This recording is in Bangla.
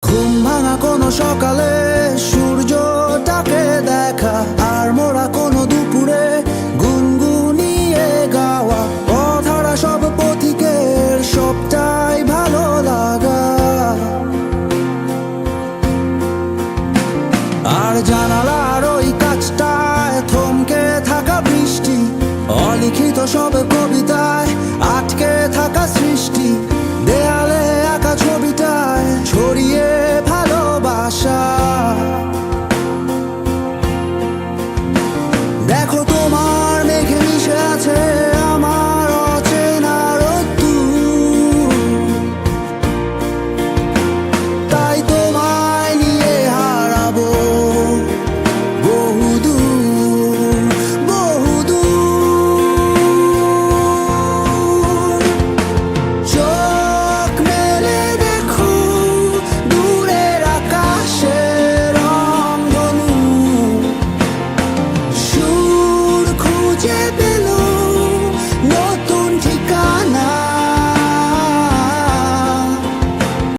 ঘুম ভাঙা কোনো সকালে সূর্যটাকে দেখা, আর মোরা কোনো দুপুরে গুনগুনিয়ে গাওয়া অধরা সব পথিকের সবটাই ভালো লাগা। আর জানালার ওই কাছটায় থমকে থাকা বৃষ্টি, অলিখিত সব কবিতায় আটকে থাকা সৃষ্টি, দেয়ালে আঁকা ছবিটায় ছড়িয়ে ভালোবাসা। দেখো তোমার মেঘে মিশে আছে আমার অচেনা রোদ্দুর, তাই তোমায় নিয়ে হারাবো বহুদূর বহুদূর। চোখ মেলে দেখো দূরের আকাশের রংধনু, সুর খুঁজে